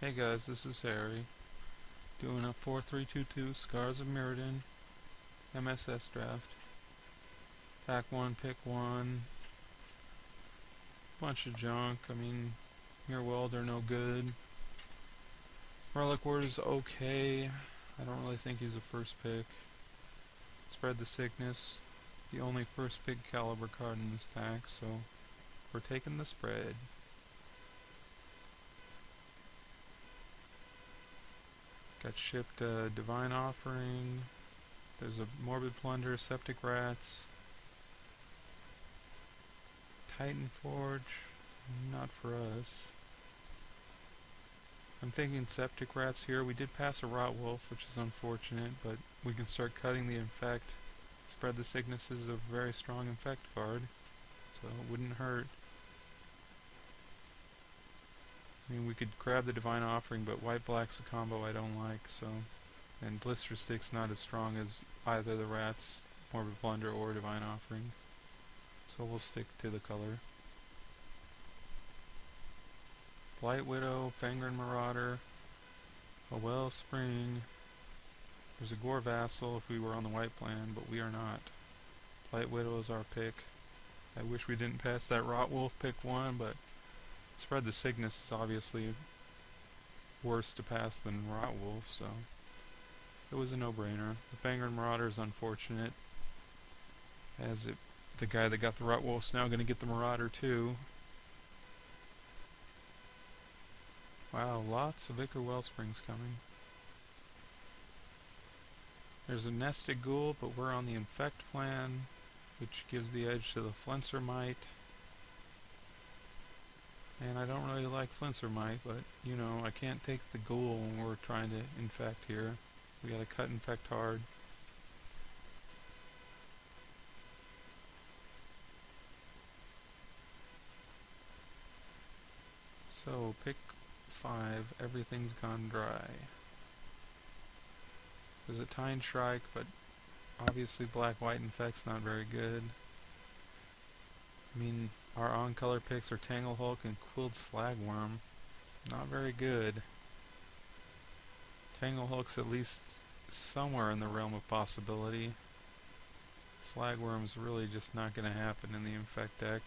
Hey guys, this is Harry, doing a 4322 Scars of Mirrodin MSS draft. Pack 1, pick 1, bunch of junk. I mean, Mirror Welder, no good. Relic Ward is okay. I don't really think he's a first pick. Spread the Sickness, the only first pick caliber card in this pack, so we're taking the spread. Got shipped Divine Offering. There's a Morbid Plunder, Septic Rats, Titan Forge, not for us. I'm thinking Septic Rats here. We did pass a Rot Wolf, which is unfortunate, but we can start cutting the Infect. Spread the Sickness is a very strong Infect card, so it wouldn't hurt. I mean, we could grab the Divine Offering, but White-Black's a combo I don't like, so... And Blister Stick's not as strong as either the Rats, Morbid Plunder, or Divine Offering. So we'll stick to the color. Blight Widow, Fangren Marauder, a Wellspring. There's a Gore Vassal if we were on the white plan, but we are not. Blight Widow is our pick. I wish we didn't pass that Rot Wolf pick 1, but Spread the Sickness is obviously worse to pass than Rot Wolf, so it was a no-brainer. The Fangren Marauder is unfortunate, as the guy that got the Rot Wolf's now going to get the Marauder too. Wow, lots of Ichor Wellsprings coming. There's a Nested Ghoul, but we're on the Infect plan, which gives the edge to the Flincermite. And I don't really like Flincermite, but, you know, I can't take the Ghoul when we're trying to infect here. We gotta cut Infect hard. So, pick 5, Everything's Gone Dry. There's a Tine Shrike, but obviously Black-White Infect's not very good. I mean, our on-color picks are Tangle Hulk and Quilled Slagworm. Not very good. Tangle Hulk's at least somewhere in the realm of possibility. Slagworm's really just not going to happen in the Infect deck.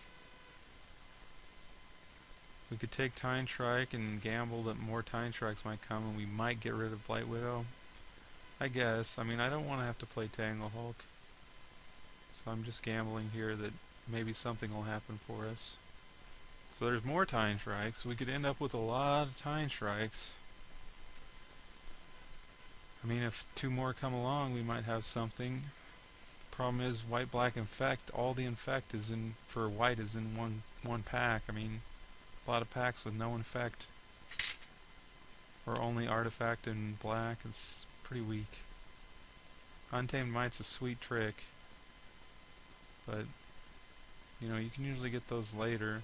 We could take Tine Shrike and gamble that more Tine Shrikes might come and we might get rid of Blight Widow. I guess. I mean, I don't want to have to play Tangle Hulk. So I'm just gambling here that maybe something will happen for us. So there's more Tine Shrikes. We could end up with a lot of Tine Shrikes. I mean, if 2 more come along, we might have something. Problem is, White-Black Infect, all the Infect is in, for White is in one pack. I mean, a lot of packs with no Infect. Or only Artifact in Black. It's pretty weak. Untamed Might's a sweet trick. But, you know, you can usually get those later.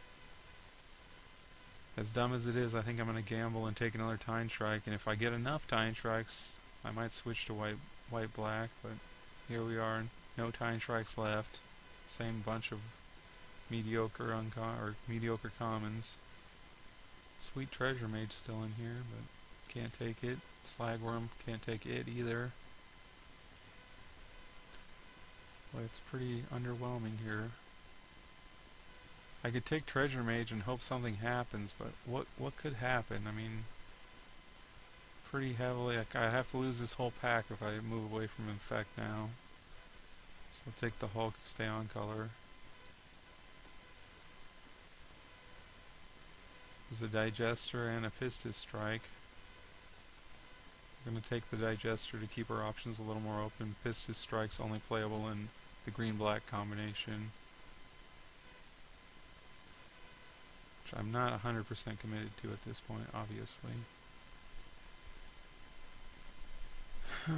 As dumb as it is, I think I'm going to gamble and take another Tine Shrike, and if I get enough Tine Shrikes, I might switch to white-black, but here we are, no Tine Shrikes left. Same bunch of mediocre mediocre commons. Sweet Treasure Mage still in here, but can't take it. Slagworm, can't take it either. But it's pretty underwhelming here. I could take Treasure Mage and hope something happens, but what could happen? I mean, pretty heavily, I have to lose this whole pack if I move away from Infect now. So I'll take the Hulk, stay on color. There's a Digester and a Pistis Strike. We're going to take the Digester to keep our options a little more open. Pistis Strike's only playable in the green-black combination, which I'm not 100% committed to at this point, obviously. The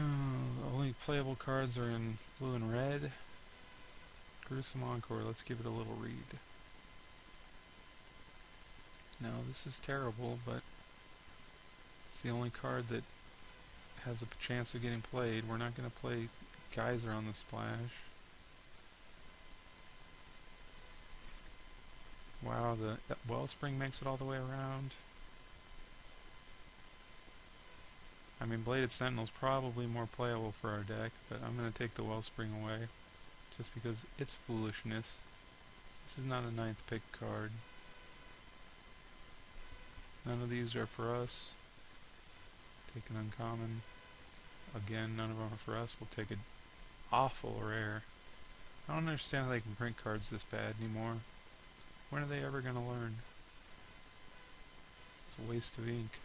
only playable cards are in blue and red. Gruesome Encore, let's give it a little read. No, this is terrible, but it's the only card that has a chance of getting played. We're not going to play Geyser on the splash. Wow, the Wellspring makes it all the way around. I mean, Bladed Sentinel's probably more playable for our deck, but I'm going to take the Wellspring away, just because it's foolishness. This is not a 9th pick card. None of these are for us. Take an uncommon. Again, none of them are for us. We'll take an awful rare. I don't understand how they can print cards this bad anymore. When are they ever going to learn? It's a waste of ink.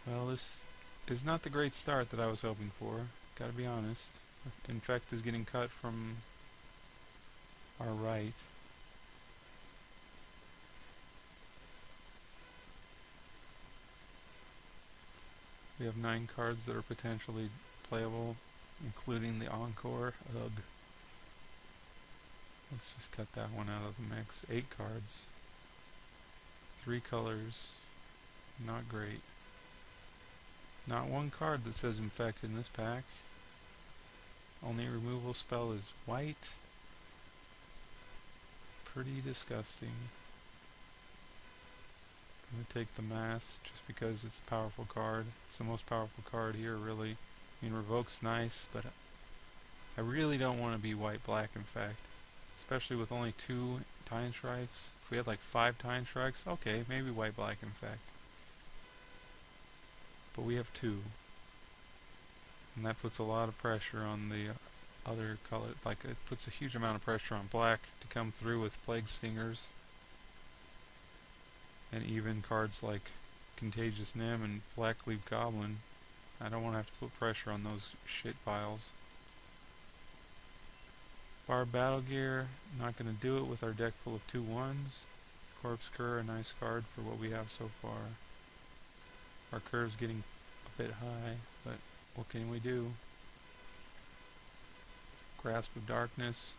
Well, this is not the great start that I was hoping for. Gotta be honest. Infect is getting cut from our right. We have 9 cards that are potentially playable, including the Encore. Ugh. Let's just cut that one out of the mix. 8 cards. 3 colors. Not great. Not one card that says Infect in this pack. Only removal spell is white. Pretty disgusting. I'm going to take the Mass just because it's a powerful card. It's the most powerful card here, really. I mean, Revoke's nice, but I really don't want to be white-black Infect. Especially with only 2 Time Strikes. If we had like 5 Time Strikes, okay, maybe white-black Infect. But we have 2. And that puts a lot of pressure on the other color. Like, it puts a huge amount of pressure on black to come through with Plague Stingers. And even cards like Contagious Nim and Blackleaf Goblin. I don't want to have to put pressure on those shit piles. Bar Battle Gear, not going to do it with our deck full of 2/1s. Corpse Cur, a nice card for what we have so far. Our curve's getting a bit high, but what can we do? Grasp of Darkness,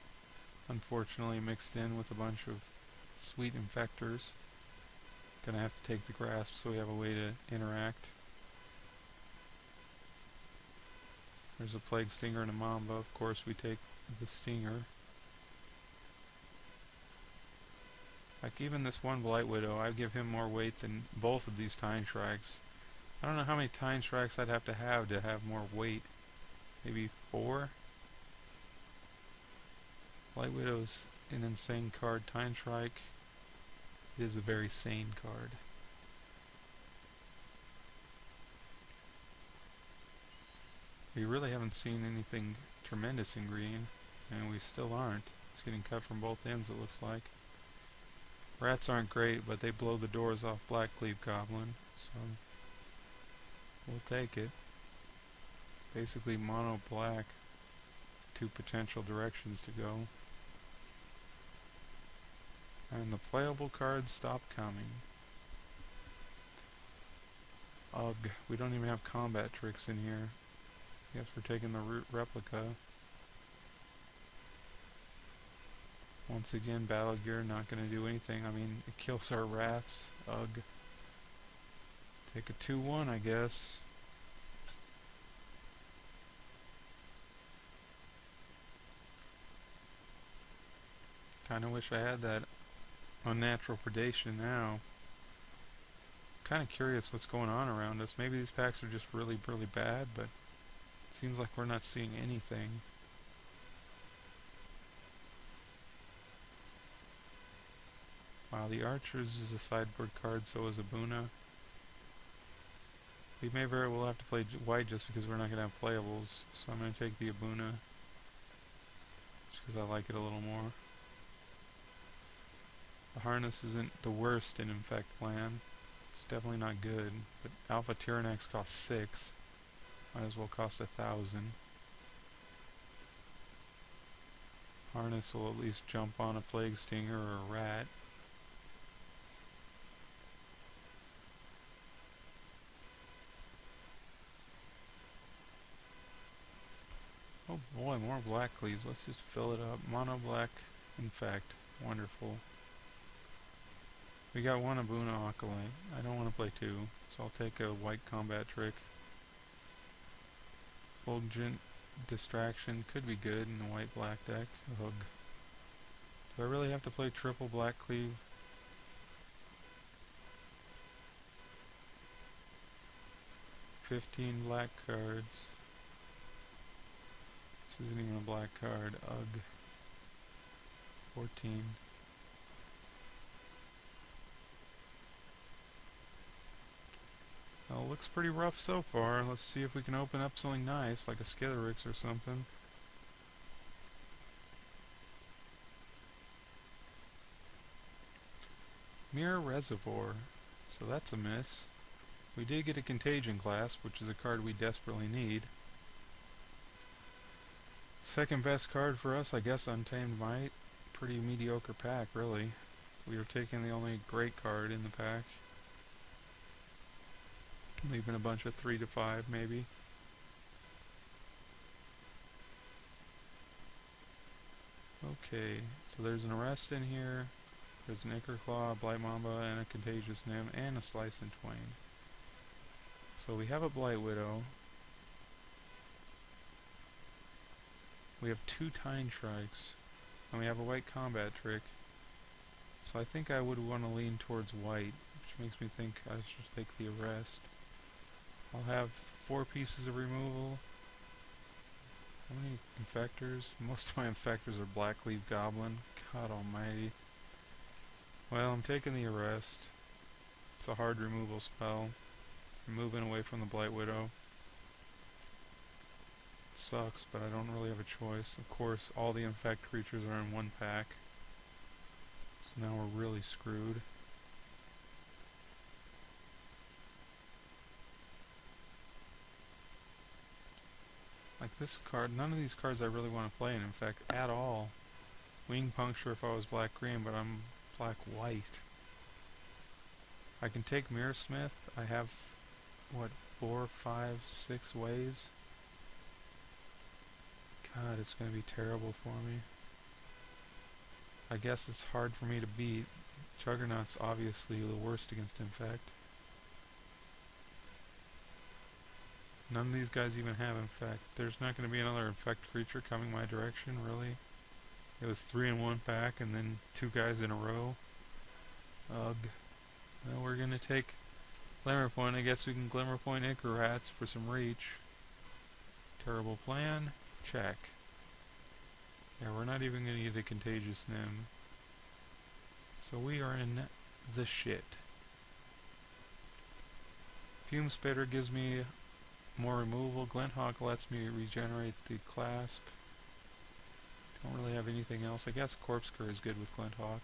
unfortunately mixed in with a bunch of sweet infectors. Gonna have to take the Grasp so we have a way to interact. There's a Plague Stinger and a Mamba. Of course we take the Stinger. Like even this one Blight Widow, I give him more weight than both of these Time Strikes. I don't know how many Time Strikes I'd have to have more weight. Maybe 4? Blight Widow's an insane card. Time Strike is a very sane card. We really haven't seen anything tremendous in green, and we still aren't. It's getting cut from both ends, it looks like. Rats aren't great, but they blow the doors off Blackleaf Goblin, so we'll take it. Basically mono black, 2 potential directions to go. And the playable cards stop coming. Ugh, we don't even have combat tricks in here. Guess we're taking the root replica. Once again, Battle Gear not going to do anything. I mean, it kills our rats. Ugh. Take a 2/1, I guess. Kinda wish I had that unnatural predation now. Kinda curious what's going on around us. Maybe these packs are just really, really bad, but it seems like we're not seeing anything. Wow, the Archers is a sideboard card, so is Abuna. We may very well have to play white just because we're not going to have playables, so I'm going to take the Abuna. Just because I like it a little more. The Harness isn't the worst in Infect Plan. It's definitely not good, but Alpha Tyrannex costs 6. Might as well cost 1,000. Harness will at least jump on a Plague Stinger or a Rat. Oh boy, more Blackleaves. Let's just fill it up. Mono Black Infect. Wonderful. We got 1 Abuna Acolyte. I don't want to play 2, so I'll take a white combat trick. Fulgent Distraction could be good in the white-black deck. Ugh. Do I really have to play triple Blackleaf? 15 black cards. This isn't even a black card. Ugh. 14. Well, looks pretty rough so far. Let's see if we can open up something nice, like a Skitterix or something. Mirror Reservoir. So that's a miss. We did get a Contagion Clasp, which is a card we desperately need. Second best card for us, I guess, Untamed Might. Pretty mediocre pack, really. We are taking the only great card in the pack. Leaving a bunch of 3 to 5, maybe. Okay, so there's an Arrest in here. There's an Ichor Claw, Blight Mamba, and a Contagious Nim, and a Slice and Twain. So we have a Blight Widow. We have 2 Tine Shrikes. And we have a White Combat Trick. So I think I would want to lean towards white, which makes me think I should take the Arrest. I'll have 4 pieces of removal. How many Infectors? Most of my Infectors are Blackleaf Goblin. God almighty. Well, I'm taking the Arrest. It's a hard removal spell. I'm moving away from the Blight Widow. It sucks, but I don't really have a choice. Of course, all the Infect creatures are in one pack. So now we're really screwed. Like this card, none of these cards I really want to play in fact at all. Wing Puncture if I was black-green, but I'm black-white. I can take Mirror Smith. I have, what, 4, 5, 6 ways? God, it's going to be terrible for me. I guess it's hard for me to beat. Juggernaut's obviously the worst against Infect. None of these guys even have Infect. There's not going to be another Infect creature coming my direction, really. It was 3 in one pack and then 2 guys in a row. Ugh. Well, we're going to take Glimmerpoint. I guess we can Glimmerpoint Ichor Rats for some reach. Terrible plan. Check. Yeah, we're not even going to get a Contagious Nim. So we are in the shit. Fume Spitter gives me more removal. Glinthawk lets me regenerate the Clasp. Don't really have anything else. I guess Corpse Cur is good with Glinthawk.